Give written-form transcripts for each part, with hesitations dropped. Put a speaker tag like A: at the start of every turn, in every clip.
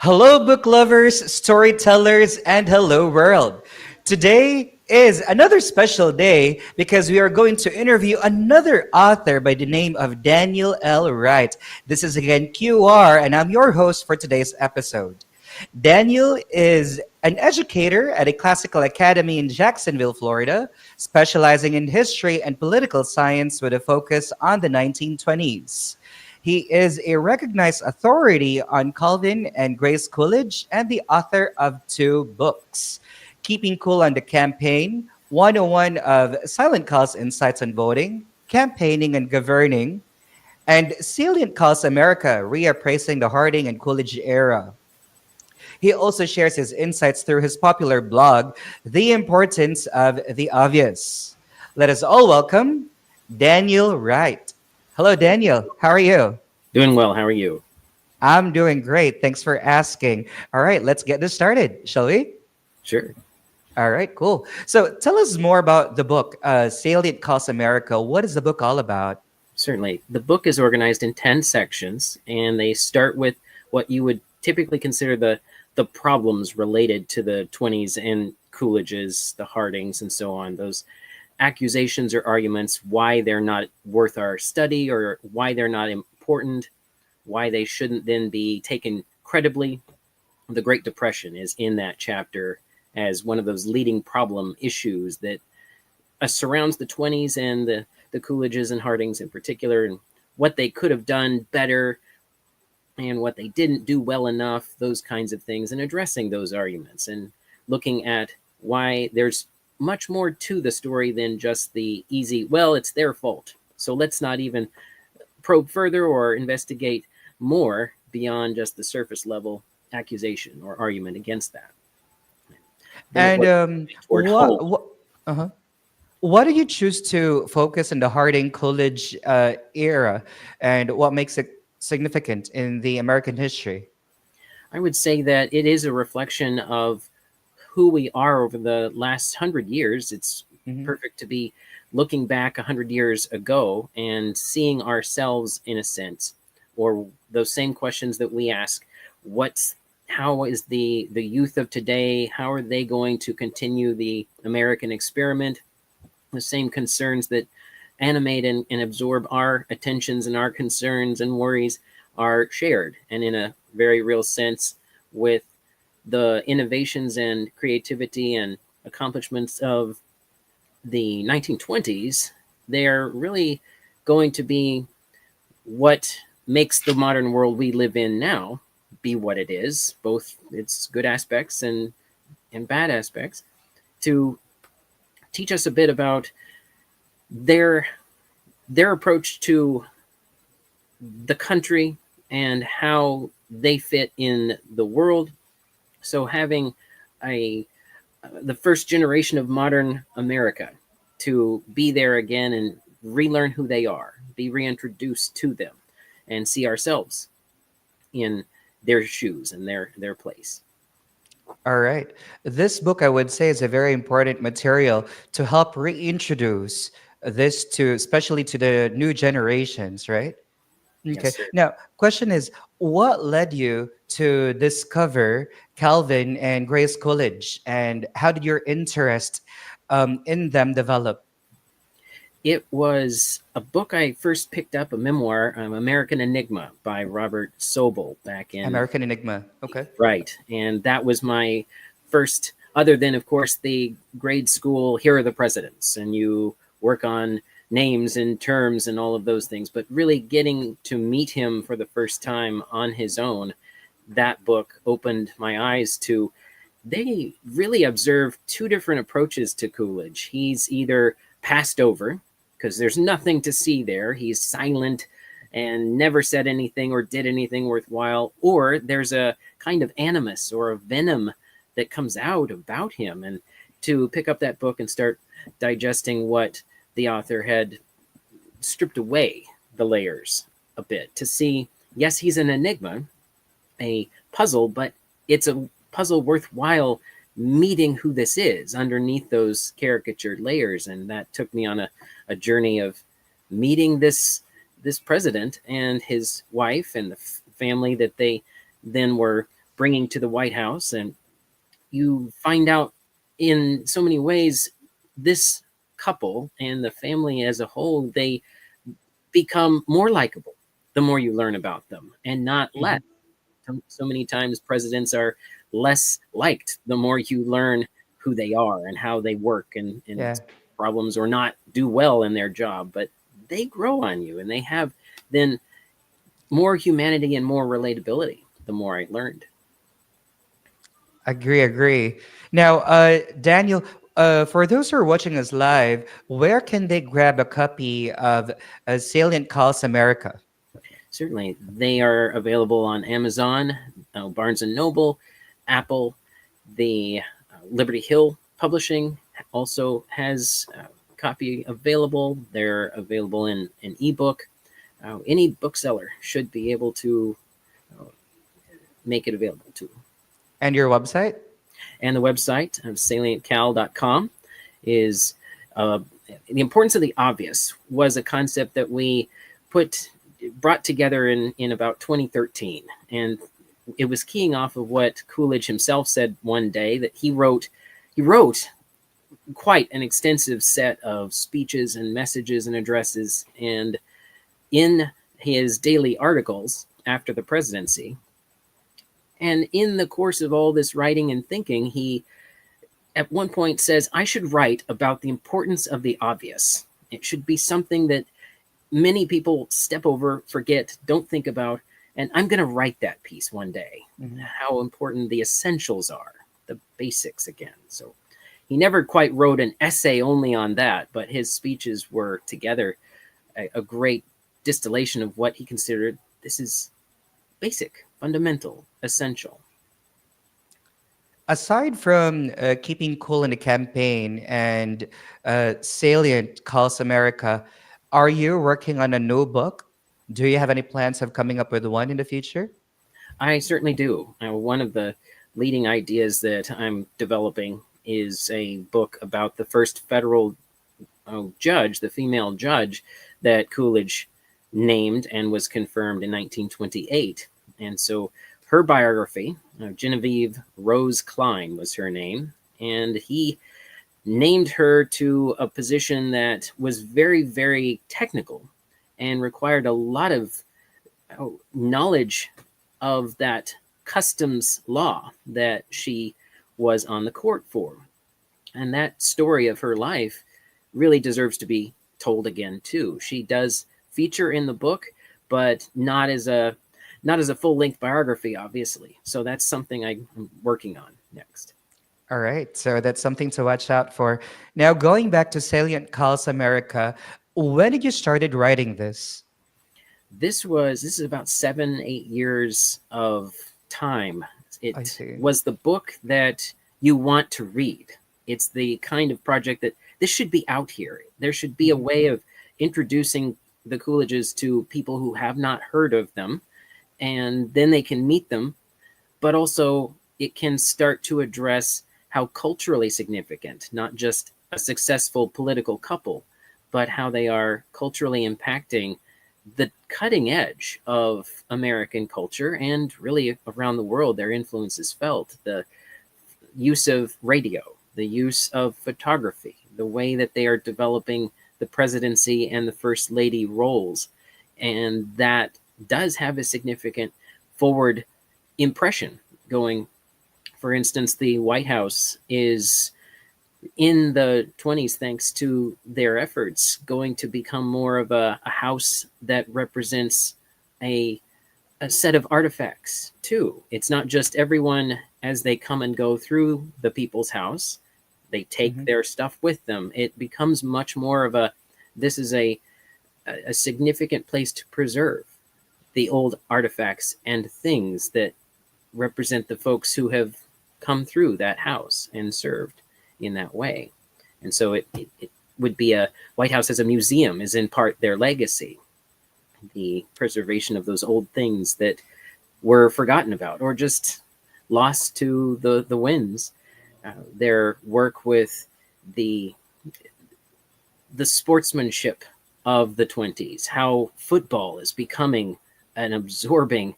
A: Hello, book lovers, storytellers, and hello, world. Today is another special day because we are going to interview another author by the name of Daniel L. Wright. This is again QR, and I'm your host for today's episode. Daniel is an educator at a classical academy in Jacksonville, Florida, specializing in history and political science with a focus on the 1920s. He is a recognized authority on Calvin and Grace Coolidge and the author of two books: Keeping Cool on the Campaign, 101 of Silent Calls Insights on Voting, Campaigning and Governing, and Salient Calls America, reappraising the Harding and Coolidge era. He also shares his insights through his popular blog, The Importance of the Obvious. Let us all welcome Daniel Wright. Hello, Daniel. How are you?
B: Doing well. How are you?
A: I'm doing great. Thanks for asking. All right, let's get this started, shall we?
B: Sure.
A: All right, cool. So tell us more about the book, Salient Calls America. What is the book all about?
B: Certainly. The book is organized in 10 sections, and they start with what you would typically consider the problems related to the 20s and Coolidge's, the Hardings, and so on. Those accusations or arguments, why they're not worth our study or why they're not important, why they shouldn't then be taken credibly. The Great Depression is in that chapter as one of those leading problem issues that surrounds the 20s and the Coolidges and Hardings in particular, and what they could have done better and what they didn't do well enough, those kinds of things, and addressing those arguments and looking at why there's much more to the story than just the easy, well, it's their fault, so let's not even probe further or investigate more beyond just the surface level accusation or argument against that.
A: And
B: Home.
A: uh-huh. Why do you choose to focus on the Harding Coolidge era, and what makes it significant in the American history?
B: I would say that it is a reflection of who we are over the last 100 years. It's
A: Mhm.
B: perfect to be looking back 100 years ago and seeing ourselves in a sense, or those same questions that we ask. How is the youth of today? How are they going to continue the American experiment? The same concerns that animate and absorb our attentions and our concerns and worries are shared, and in a very real sense, with the innovations and creativity and accomplishments of the 1920s. They're really going to be what makes the modern world we live in now be what it is, both its good aspects and bad aspects, to teach us a bit about their approach to the country and how they fit in the world. So having the first generation of modern America to be there again and relearn who they are, be reintroduced to them, and see ourselves in their shoes and their place.
A: All right. This book, I would say, is a very important material to help reintroduce this to, especially to the new generations, right?
B: Yes,
A: Okay.
B: sir.
A: Now, question is, what led you to discover Calvin and Grace Coolidge, and how did your interest in them develop?
B: It was a book I first picked up, a memoir, American Enigma by Robert Sobel back in
A: American Enigma. Okay.
B: Right. And that was my first, other than, of course, the grade school, here are the presidents, and you work on names and terms and all of those things. But really getting to meet him for the first time on his own, that book opened my eyes to, they really observe two different approaches to Coolidge. He's either passed over because there's nothing to see there, he's silent and never said anything or did anything worthwhile, or there's a kind of animus or a venom that comes out about him. And to pick up that book and start digesting what the author had stripped away the layers a bit, to see, yes, he's an enigma, a puzzle, but it's a puzzle worthwhile meeting who this is underneath those caricatured layers. And that took me on a journey of meeting this president and his wife and the family that they then were bringing to the White House. And you find out in so many ways this couple and the family as a whole, they become more likable the more you learn about them, and not less.
A: Mhm.
B: So many times presidents are less liked the more you learn who they are and how they work, and
A: Yeah.
B: problems or not do well in their job. But they grow on you, and they have then more humanity and more relatability the more I learned.
A: Agree, agree. Now, Daniel, for those who are watching us live, where can they grab a copy of Salient Calls America?
B: Certainly, they are available on Amazon, Barnes and Noble, Apple. The Liberty Hill Publishing also has a copy available. They're available in an ebook. Any bookseller should be able to uh, make it available to.
A: And your website?
B: And the website of salientcal.com is the importance of the obvious was a concept that we brought together in about 2013, and it was keying off of what Coolidge himself said one day, that he wrote quite an extensive set of speeches and messages and addresses, and in his daily articles after the presidency. And in the course of all this writing and thinking, he at one point says, I should write about the importance of the obvious. It should be something that many people step over, forget, don't think about. And I'm going to write that piece one day,
A: Mhm.
B: how important the essentials are, the basics again. So he never quite wrote an essay only on that, but his speeches were together a great distillation of what he considered this is basic, fundamental, essential.
A: Aside from keeping cool in the campaign and Salient Calls America, are you working on a new book? Do you have any plans of coming up with one in the future?
B: I certainly do. One of the leading ideas that I'm developing is a book about the first federal judge, the female judge that Coolidge named and was confirmed in 1928. And so her biography, Genevieve Rose Klein was her name, and he named her to a position that was very, very technical and required a lot of knowledge of that customs law that she was on the court for. And that story of her life really deserves to be told again too. She does feature in the book, but not as a full-length biography, obviously. So that's something I'm working on next.
A: All right, so that's something to watch out for. Now, going back to Salient Calls America, when did you started writing this?
B: This is about 7, 8 years of time.
A: I
B: It
A: see.
B: was the book that you want to read. It's the kind of project that this should be out here. There should be a
A: Mhm.
B: way of introducing the Coolidges to people who have not heard of them, and then they can meet them. But also, it can start to address how culturally significant, not just a successful political couple, but how they are culturally impacting the cutting edge of American culture, and really around the world. Their influence is felt. The use of radio, the use of photography, the way that they are developing the presidency and the first lady roles. And that does have a significant forward impression going. For instance, the White House is in the 20s, thanks to their efforts, going to become more of a house that represents a, a set of artifacts, too. It's not just everyone as they come and go through the people's house, they take
A: Mhm.
B: their stuff with them. It becomes much more of this is a significant place to preserve the old artifacts and things that represent the folks who have come through that house and served in that way. And so it would be a White House as a museum is in part their legacy, the preservation of those old things that were forgotten about or just lost to the winds. Their work with the the sportsmanship of the 20s, how football is becoming an absorbing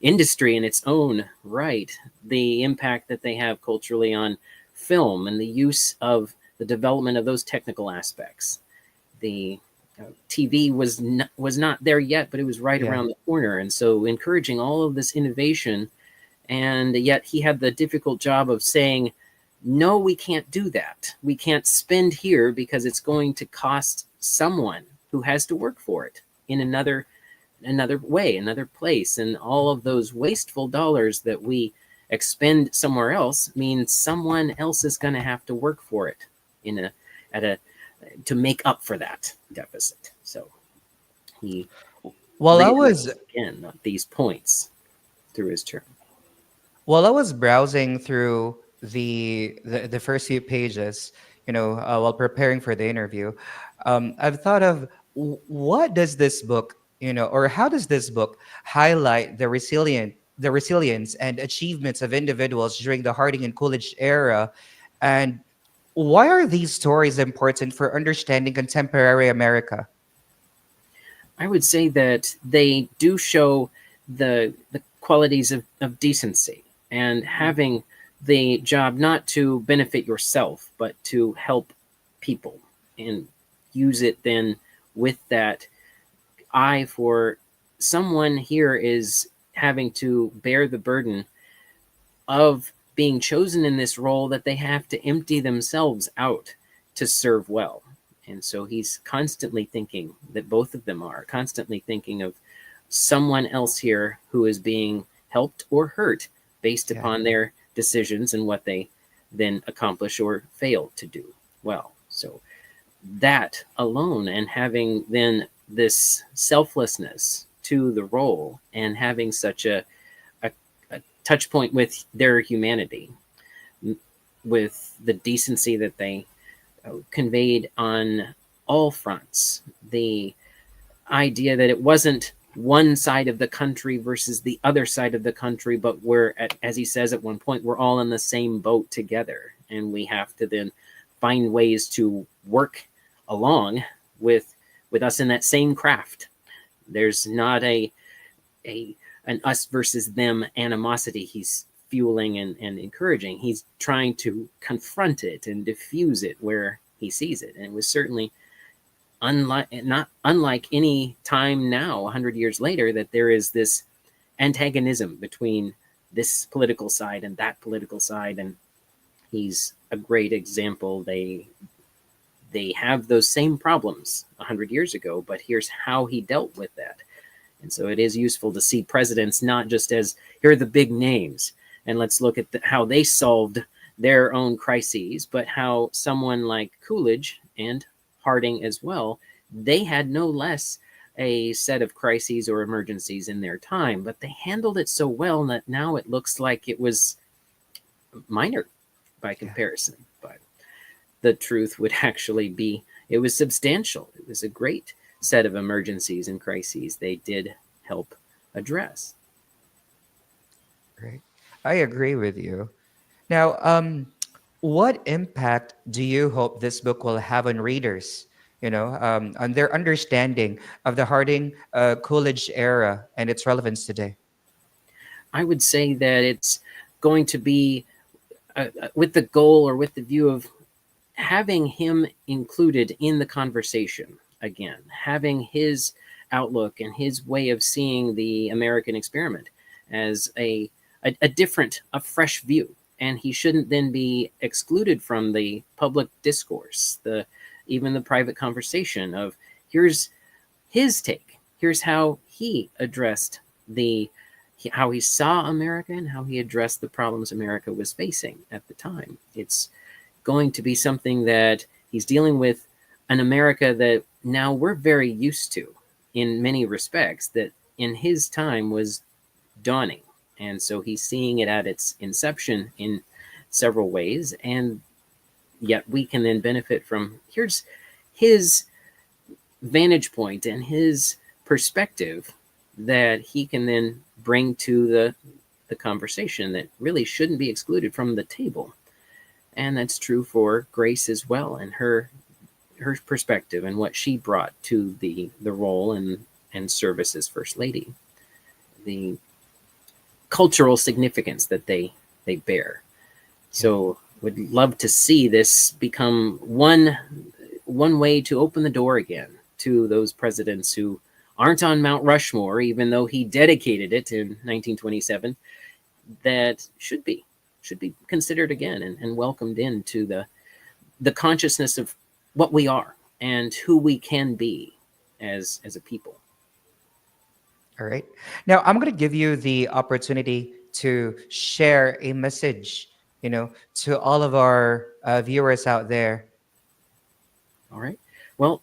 B: industry in its own right, the impact that they have culturally on film and the use of the development of those technical aspects. The TV was not there yet, but it was right
A: Yeah.
B: around the corner, and so encouraging all of this innovation. And yet he had the difficult job of saying, no, we can't do that. We can't spend here because it's going to cost someone who has to work for it in another way, another place. And all of those wasteful dollars that we expend somewhere else means someone else is going to have to work for it in a at a to make up for that deficit. So he
A: While I was
B: reiterates again these points through his term.
A: While I was browsing through the first few pages, while preparing for the interview, I've thought of what does this book, or how does this book highlight the resilience and achievements of individuals during the Harding and Coolidge era, and why are these stories important for understanding contemporary America?
B: I would say that they do show the qualities of decency and having the job not to benefit yourself, but to help people and use it then with that eye for someone here is having to bear the burden of being chosen in this role that they have to empty themselves out to serve well. And so he's constantly thinking that both of them are constantly thinking of someone else here who is being helped or hurt based
A: Yeah.
B: upon their decisions and what they then accomplish or fail to do well. So that alone, and having then this selflessness to the role and having such a touch point with their humanity, with the decency that they conveyed on all fronts, the idea that it wasn't one side of the country versus the other side of the country, but as he says at one point, we're all in the same boat together, and we have to then find ways to work along with us in that same craft. There's not an us versus them animosity he's fueling and encouraging. He's trying to confront it and diffuse it where he sees it. And it was certainly not unlike any time now, 100 years later, that there is this antagonism between this political side and that political side. And he's a great example. They have those same problems 100 years ago, but here's how he dealt with that. And so it is useful to see presidents not just as, here are the big names, and let's look at how they solved their own crises, but how someone like Coolidge and Harding as well, they had no less a set of crises or emergencies in their time, but they handled it so well that now it looks like it was minor by comparison. But the truth would actually be it was substantial. It was a great set of emergencies and crises they did help address.
A: Right. I agree with you. Now, what impact do you hope this book will have on readers, on their understanding of the Harding Coolidge era and its relevance today?
B: I would say that it's going to be with the goal or with the view of having him included in the conversation again, having his outlook and his way of seeing the American experiment as a different, a fresh view. And he shouldn't then be excluded from the public discourse, even the private conversation of here's his take, here's how he addressed how he saw America and how he addressed the problems America was facing at the time. It's going to be something that he's dealing with an America that now we're very used to in many respects, that in his time was dawning. And so he's seeing it at its inception in several ways. And yet we can then benefit from here's his vantage point and his perspective that he can then bring to the conversation that really shouldn't be excluded from the table. And that's true for Grace as well, and her perspective and what she brought to the role and service as First Lady. The cultural significance that they bear. So would love to see this become one way to open the door again to those presidents who aren't on Mount Rushmore, even though he dedicated it in 1927, that should be considered again and welcomed into the consciousness of what we are and who we can be as a people.
A: All right. Now, I'm going to give you the opportunity to share a message, to all of our viewers out there.
B: All right. Well,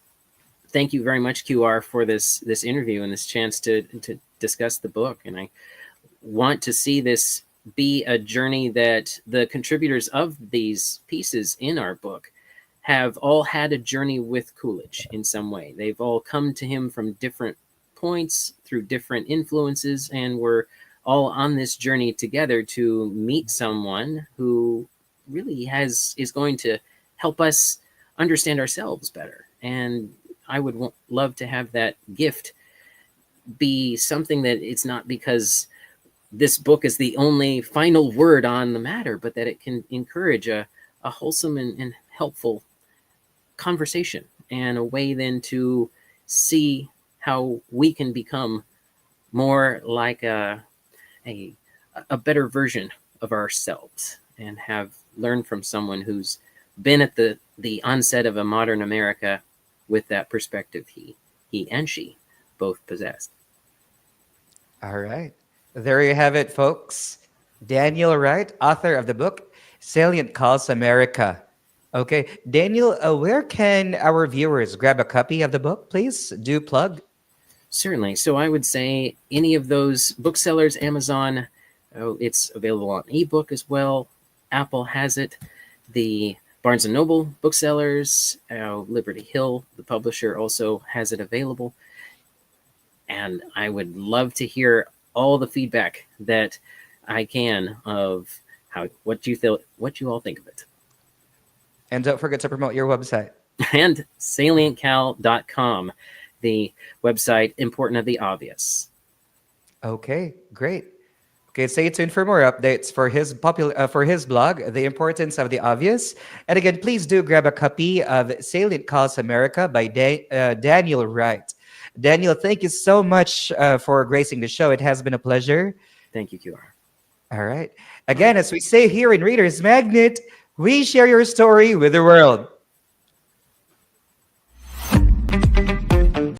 B: thank you very much, QR, for this interview and this chance to discuss the book. And I want to see this be a journey that the contributors of these pieces in our book have all had a journey with Coolidge in some way. They've all come to him from different points through different influences, and we're all on this journey together to meet someone who really is going to help us understand ourselves better. And I would love to have that gift be something that it's not because this book is the only final word on the matter, but that it can encourage a wholesome and helpful conversation, and a way then to see how we can become more like a better version of ourselves, and have learned from someone who's been at the onset of a modern America with that perspective he and she both possessed.
A: All right. There you have it, folks. Daniel Wright, author of the book Salient Calls America. Okay. Daniel, where can our viewers grab a copy of the book? Please do plug.
B: Certainly. So I would say any of those booksellers, Amazon, it's available on ebook as well. Apple has it. The Barnes and Noble booksellers, Liberty Hill, the publisher, also has it available. And I would love to hear all the feedback that I can of what you all think of it.
A: And don't forget to promote your website.
B: And salientcal.com, the website Important of the Obvious.
A: Okay, great. Okay, stay tuned for more updates for his blog, The Importance of the Obvious. And again, please do grab a copy of Salient Calls America by Daniel Wright. Daniel, thank you so much for gracing the show. It has been a pleasure.
B: Thank you, QR.
A: All right. Again, as we say here in Reader's Magnet, we share your story with the world.